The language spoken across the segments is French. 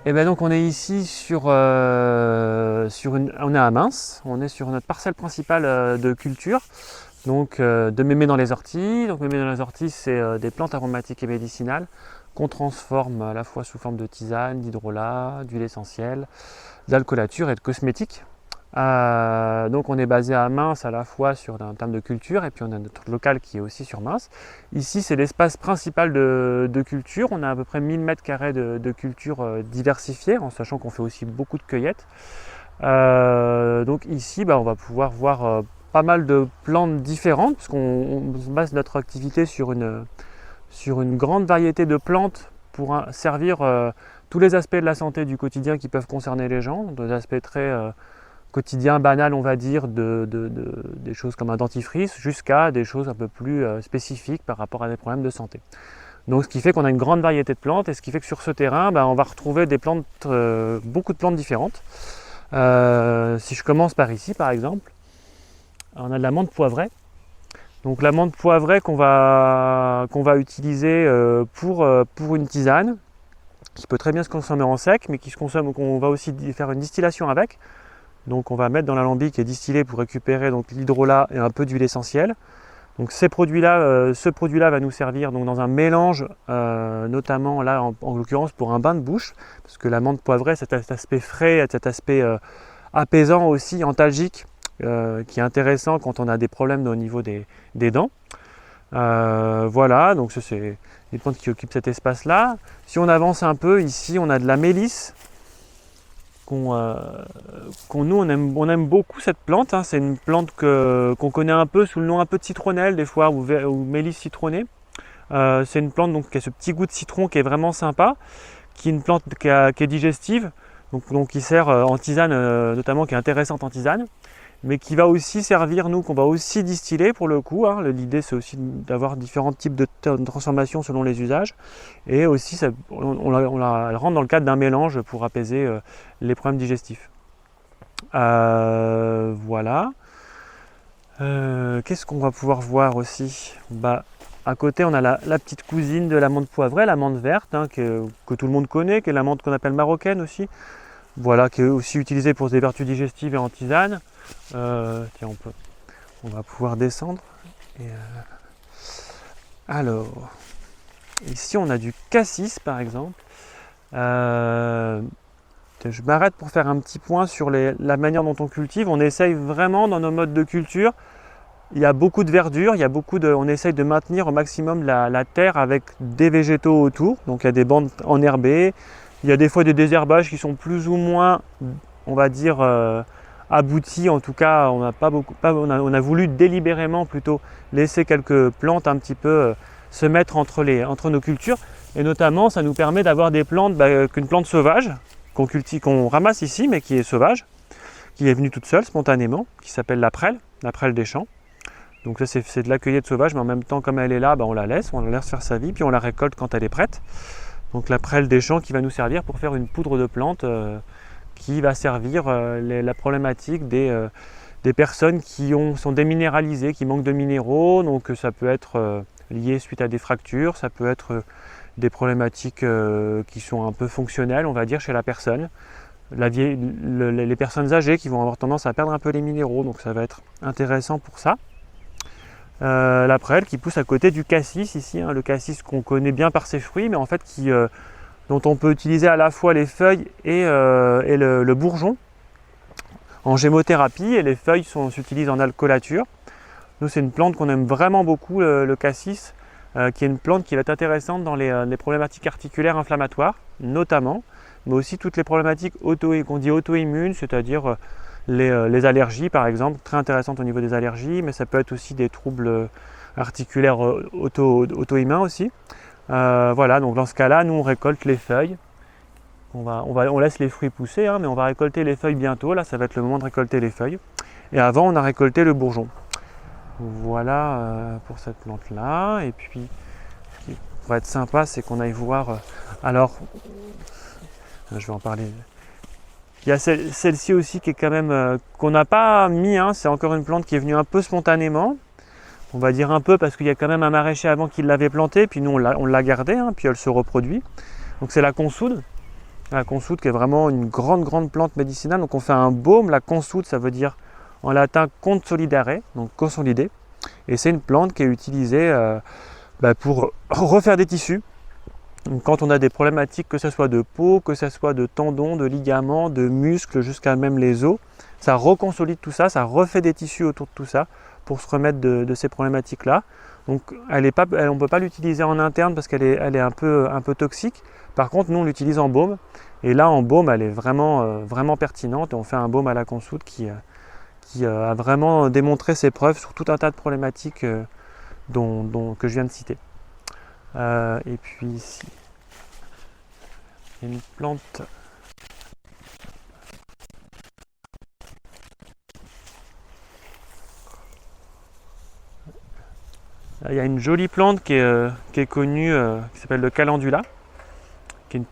Et ben donc on est ici on est à Mins, on est sur notre parcelle principale de culture, donc de mémé dans les orties. Donc mémé dans les orties, c'est des plantes aromatiques et médicinales qu'on transforme à la fois sous forme de tisane, d'hydrolat, d'huile essentielle, d'alcoolature et de cosmétiques. Donc on est basé à Mins à la fois sur un terme de culture et puis on a notre local qui est aussi sur Mins. Ici c'est l'espace principal de culture, on a à peu près 1000 m² de culture diversifiée en sachant qu'on fait aussi beaucoup de cueillettes. Donc ici on va pouvoir voir pas mal de plantes différentes parce qu'on base notre activité sur une grande variété de plantes pour servir tous les aspects de la santé du quotidien qui peuvent concerner les gens, des aspects très quotidien banal, on va dire, des choses comme un dentifrice jusqu'à des choses un peu plus spécifiques par rapport à des problèmes de santé. Donc ce qui fait qu'on a une grande variété de plantes et ce qui fait que sur ce terrain, on va retrouver des plantes, beaucoup de plantes différentes. Si je commence par ici par exemple, on a de la menthe poivrée. Donc la menthe poivrée qu'on va utiliser pour une tisane, qui peut très bien se consommer en sec, mais qui se consomme, qu'on va aussi faire une distillation avec. Donc on va mettre dans l'alambic et distiller pour récupérer l'hydrolat et un peu d'huile essentielle. Donc ce produit-là va nous servir donc dans un mélange, notamment là en l'occurrence pour un bain de bouche, parce que la menthe poivrée, c'est cet aspect frais, cet aspect apaisant aussi, antalgique, qui est intéressant quand on a des problèmes au niveau des dents. Voilà, donc ça c'est les plantes qui occupent cet espace-là. Si on avance un peu, ici on a de la mélisse. Nous on aime beaucoup cette plante, hein. C'est une plante qu'on connaît un peu sous le nom un peu de citronnelle des fois, ou mélisse citronnée. C'est une plante donc, qui a ce petit goût de citron qui est vraiment sympa, qui est une plante qui est digestive, donc qui sert en tisane notamment, qui est intéressante en tisane, mais qui va aussi servir, qu'on va aussi distiller pour le coup, hein. L'idée c'est aussi d'avoir différents types de transformations selon les usages, et aussi on la rentre dans le cadre d'un mélange pour apaiser les problèmes digestifs. Voilà. Qu'est-ce qu'on va pouvoir voir aussi? À côté on a la petite cousine de la menthe poivrée, la menthe verte, hein, que tout le monde connaît, qui est la menthe qu'on appelle marocaine aussi. Voilà, qui est aussi utilisée pour des vertus digestives et en tisane. Tiens, on va pouvoir descendre. Alors, ici on a du cassis par exemple. Je m'arrête pour faire un petit point sur la manière dont on cultive. On essaye vraiment dans nos modes de culture. Il y a beaucoup de verdure, on essaye de maintenir au maximum la terre avec des végétaux autour. Donc il y a des bandes enherbées. Il y a des fois des désherbages qui sont plus ou moins, on va dire, aboutis. En tout cas, on a voulu délibérément plutôt laisser quelques plantes un petit peu se mettre entre nos cultures. Et notamment, ça nous permet d'avoir des plantes, qu'une plante sauvage qu'on ramasse ici, mais qui est sauvage, qui est venue toute seule spontanément, qui s'appelle la prêle des champs. Donc ça, c'est de la cueillette sauvage, mais en même temps, comme elle est là, on la laisse faire sa vie, puis on la récolte quand elle est prête. Donc la prêle des champs qui va nous servir pour faire une poudre de plantes qui va servir la problématique des personnes qui sont déminéralisées, qui manquent de minéraux. Donc ça peut être lié suite à des fractures, ça peut être des problématiques qui sont un peu fonctionnelles, on va dire, chez la personne. Les personnes âgées qui vont avoir tendance à perdre un peu les minéraux, donc ça va être intéressant pour ça. La prêle qui pousse à côté du cassis ici, hein, le cassis qu'on connaît bien par ses fruits, mais en fait dont on peut utiliser à la fois les feuilles et le bourgeon en gémothérapie, et les feuilles s'utilisent en alcoolature. Nous, c'est une plante qu'on aime vraiment beaucoup, le cassis, qui est une plante qui va être intéressante dans les problématiques articulaires inflammatoires, notamment, mais aussi toutes les problématiques qu'on dit auto-immunes, c'est-à-dire les allergies par exemple, très intéressantes au niveau des allergies, mais ça peut être aussi des troubles articulaires auto-immuns aussi. Voilà, donc dans ce cas-là, nous on récolte les feuilles. On laisse les fruits pousser, hein, mais on va récolter les feuilles bientôt. Là, ça va être le moment de récolter les feuilles. Et avant, on a récolté le bourgeon. Voilà pour cette plante-là. Et puis, ce qui pourrait être sympa, c'est qu'on aille voir. Alors, je vais en parler. Il y a celle-ci aussi qui est quand même qu'on n'a pas mis, hein, c'est encore une plante qui est venue un peu spontanément. On va dire un peu parce qu'il y a quand même un maraîcher avant qui l'avait plantée, puis nous on l'a gardée, hein, puis elle se reproduit. Donc c'est la consoude. La consoude qui est vraiment une grande plante médicinale. Donc on fait un baume. La consoude, ça veut dire en latin consolidare, donc consolider. Et c'est une plante qui est utilisée pour refaire des tissus. Donc quand on a des problématiques, que ce soit de peau, que ce soit de tendons, de ligaments, de muscles, jusqu'à même les os, ça reconsolide tout ça, ça refait des tissus autour de tout ça pour se remettre de ces problématiques-là. Donc on ne peut pas l'utiliser en interne parce qu'elle est un peu toxique. Par contre, nous on l'utilise en baume. Et là en baume, elle est vraiment pertinente. Et on fait un baume à la consoude qui a vraiment démontré ses preuves sur tout un tas de problématiques que je viens de citer. Et puis ici, il y a une plante. Il y a une jolie plante qui est connue, qui s'appelle le calendula, qui est une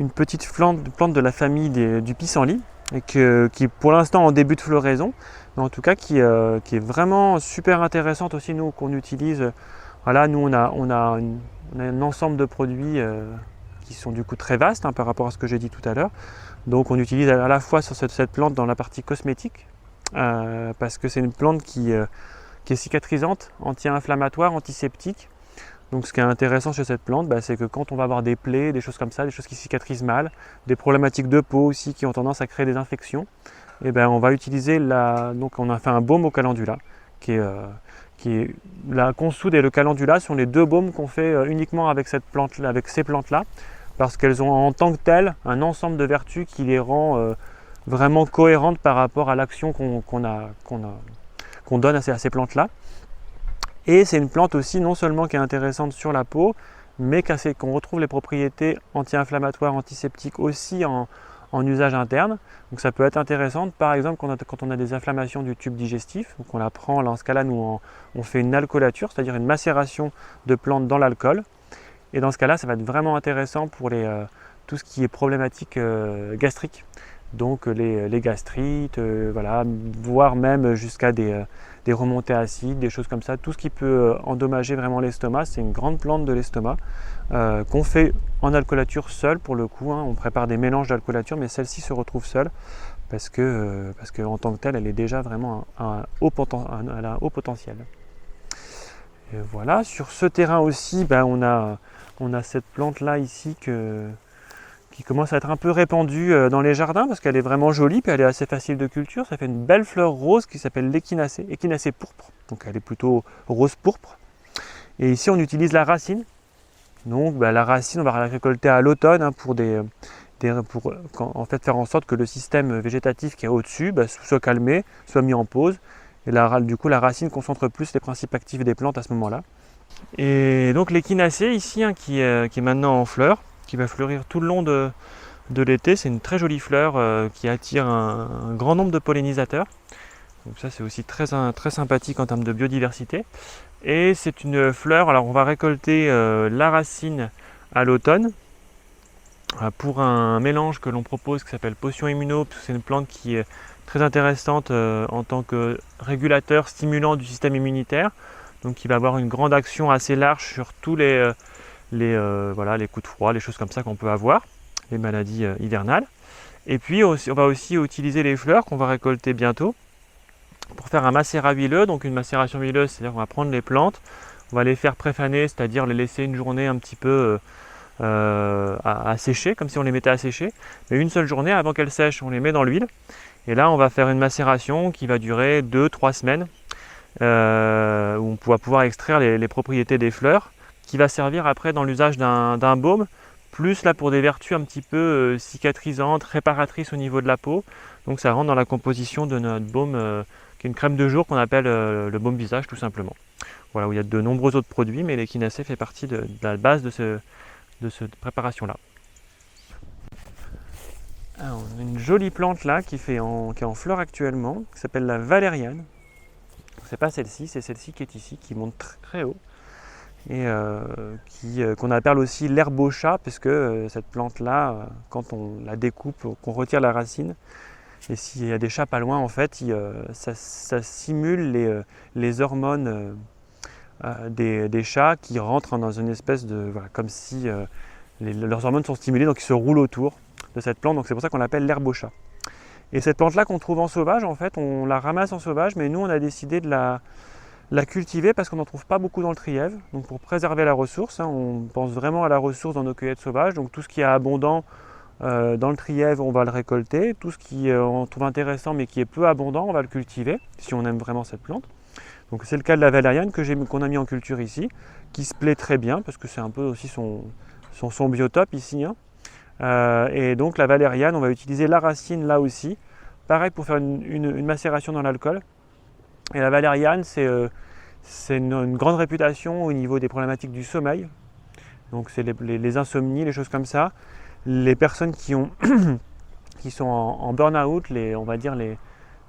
petite plante de la famille du pissenlit, et qui est pour l'instant en début de floraison, mais en tout cas qui est vraiment super intéressante aussi, nous, qu'on utilise. Voilà, nous on a un ensemble de produits qui sont du coup très vastes par rapport à ce que j'ai dit tout à l'heure. Donc on utilise à la fois sur cette plante dans la partie cosmétique, parce que c'est une plante qui est cicatrisante, anti-inflammatoire, antiseptique. Donc ce qui est intéressant chez cette plante, c'est que quand on va avoir des plaies, des choses comme ça, des choses qui cicatrisent mal, des problématiques de peau aussi qui ont tendance à créer des infections, et on va utiliser donc on a fait un baume au calendula qui est la consoude et le calendula sont les deux baumes qu'on fait uniquement avec ces plantes-là, parce qu'elles ont en tant que telles un ensemble de vertus qui les rend vraiment cohérentes par rapport à l'action qu'on donne à ces plantes-là. Et c'est une plante aussi non seulement qui est intéressante sur la peau, mais qu'on retrouve les propriétés anti-inflammatoires, antiseptiques aussi en usage interne. Donc ça peut être intéressant, par exemple quand on a des inflammations du tube digestif, donc on la prend, dans ce cas-là, nous on fait une alcoolature, c'est-à-dire une macération de plantes dans l'alcool. Et dans ce cas-là, ça va être vraiment intéressant pour tout ce qui est problématique gastrique. Donc les gastrites, voire même jusqu'à des remontées acides, des choses comme ça. Tout ce qui peut endommager vraiment l'estomac, c'est une grande plante de l'estomac qu'on fait en alcoolature seule pour le coup. On prépare des mélanges d'alcoolature, mais celle-ci se retrouve seule parce que en tant que telle, elle est déjà vraiment elle a un haut potentiel. Et voilà, sur ce terrain aussi, on a cette plante-là ici qui commence à être un peu répandue dans les jardins parce qu'elle est vraiment jolie, puis elle est assez facile de culture. Ça fait une belle fleur rose qui s'appelle l'échinacée pourpre. Donc elle est plutôt rose pourpre. Et ici on utilise la racine. Donc la racine, on va la récolter à l'automne pour en fait faire en sorte que le système végétatif qui est au-dessus soit calmé, soit mis en pause. Et du coup la racine concentre plus les principes actifs des plantes à ce moment-là. Et donc l'échinacée ici qui est maintenant en fleurs, qui va fleurir tout le long de l'été. C'est une très jolie fleur qui attire un grand nombre de pollinisateurs. Donc ça c'est aussi très sympathique en termes de biodiversité. Et c'est une fleur, alors on va récolter la racine à l'automne pour un mélange que l'on propose qui s'appelle Potion Immuno, parce que c'est une plante qui est très intéressante en tant que régulateur stimulant du système immunitaire. Donc qui va avoir une grande action assez large sur tous les coups de froid, les choses comme ça qu'on peut avoir, les maladies hivernales. Et puis on va aussi utiliser les fleurs qu'on va récolter bientôt pour faire un macérat huileux. Donc une macération huileuse, c'est-à-dire qu'on va prendre les plantes, on va les faire préfaner, c'est-à-dire les laisser une journée un petit peu à sécher, comme si on les mettait à sécher. Mais une seule journée avant qu'elles sèchent, on les met dans l'huile. Et là on va faire une macération qui va durer 2-3 semaines, où on va pouvoir extraire les propriétés des fleurs, qui va servir après dans l'usage d'un baume, plus là pour des vertus un petit peu cicatrisantes, réparatrices au niveau de la peau. Donc ça rentre dans la composition de notre baume, qui est une crème de jour qu'on appelle le baume visage tout simplement. Voilà, où il y a de nombreux autres produits, mais l'échinacée fait partie de la base de cette préparation-là. Alors, on a une jolie plante là qui est en fleur actuellement, qui s'appelle la valériane. C'est pas celle-ci, c'est celle-ci qui est ici, qui monte très haut. Et qu'on appelle aussi l'herbe au chat, puisque cette plante-là, quand on la découpe, qu'on retire la racine, et s'il y a des chats pas loin, en fait, ça simule les hormones des chats qui rentrent dans une espèce de... Voilà, comme si leurs hormones sont stimulées, donc ils se roulent autour de cette plante. Donc c'est pour ça qu'on l'appelle l'herbe au chat. Et cette plante-là qu'on trouve en sauvage, en fait, on la ramasse en sauvage, mais nous on a décidé de la cultiver parce qu'on n'en trouve pas beaucoup dans le Trièves. Donc pour préserver la ressource, hein, on pense vraiment à la ressource dans nos cueillettes sauvages. Donc tout ce qui est abondant dans le Trièves, on va le récolter. Tout ce qui on trouve intéressant mais qui est peu abondant, on va le cultiver si on aime vraiment cette plante. Donc c'est le cas de la valériane qu'on a mis en culture ici, qui se plaît très bien parce que c'est un peu aussi son biotope ici, hein. Et donc la valériane, on va utiliser la racine là aussi, pareil pour faire une macération dans l'alcool. Et la valériane, c'est une grande réputation au niveau des problématiques du sommeil. Donc c'est les insomnies, les choses comme ça. Les personnes qui sont en burn-out, on va dire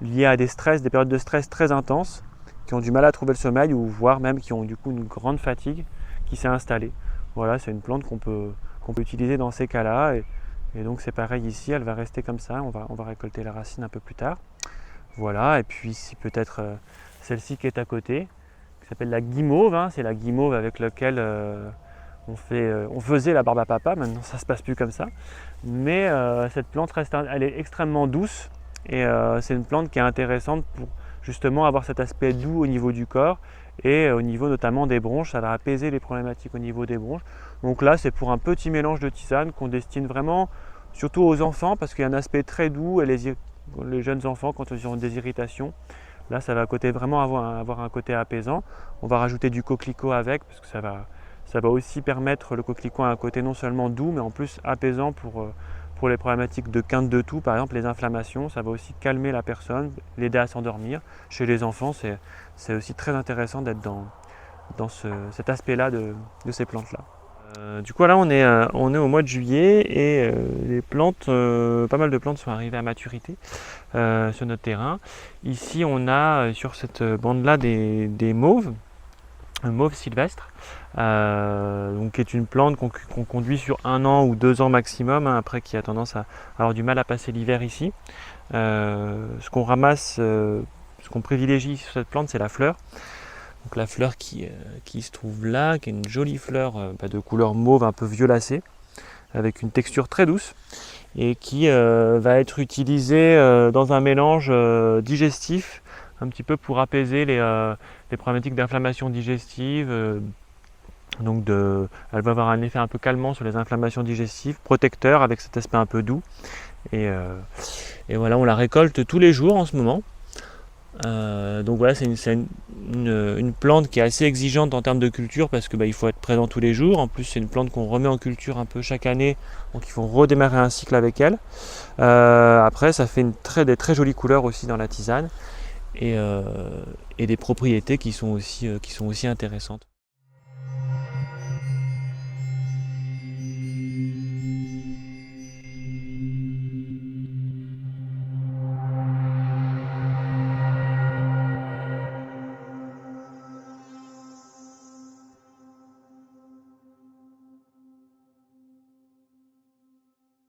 liées à des stress, des périodes de stress très intenses, qui ont du mal à trouver le sommeil ou voire même qui ont du coup une grande fatigue qui s'est installée. Voilà, c'est une plante qu'on peut utiliser dans ces cas-là. Et donc c'est pareil ici, elle va rester comme ça. On va récolter la racine un peu plus tard. Voilà, et puis ici peut-être celle-ci qui est à côté, qui s'appelle la guimauve, hein. C'est la guimauve avec laquelle on faisait la barbe à papa. Maintenant ça se passe plus comme ça. Mais cette plante elle est extrêmement douce et c'est une plante qui est intéressante pour justement avoir cet aspect doux au niveau du corps et au niveau notamment des bronches. Ça va apaiser les problématiques au niveau des bronches. Donc là c'est pour un petit mélange de tisane qu'on destine vraiment surtout aux enfants parce qu'il y a un aspect très doux et les jeunes enfants quand ils ont des irritations. Là ça va vraiment avoir un côté apaisant. On va rajouter du coquelicot avec parce que ça va aussi permettre, le coquelicot a un côté non seulement doux mais en plus apaisant pour les problématiques de quinte de toux, par exemple les inflammations. Ça va aussi calmer la personne, l'aider à s'endormir. Chez les enfants c'est aussi très intéressant d'être dans cet aspect-là de ces plantes-là. Du coup là on est au mois de juillet et les plantes, pas mal de plantes sont arrivées à maturité sur notre terrain. Ici on a sur cette bande-là des mauves, un mauve sylvestre, donc qui est une plante qu'on conduit sur 1 an ou 2 ans maximum, hein, après qui a tendance à avoir du mal à passer l'hiver ici. Ce qu'on ramasse, ce qu'on privilégie sur cette plante, c'est la fleur. Donc la fleur qui se trouve là, qui est une jolie fleur de couleur mauve un peu violacée, avec une texture très douce, et qui va être utilisée dans un mélange digestif, un petit peu pour apaiser les problématiques d'inflammation digestive. Elle va avoir un effet un peu calmant sur les inflammations digestives, protecteur avec cet aspect un peu doux. Et voilà, on la récolte tous les jours en ce moment. Donc voilà, c'est une plante qui est assez exigeante en termes de culture parce que il faut être présent tous les jours. En plus c'est une plante qu'on remet en culture un peu chaque année, donc il faut redémarrer un cycle avec elle. Après ça fait des très jolies couleurs aussi dans la tisane et des propriétés qui sont aussi intéressantes.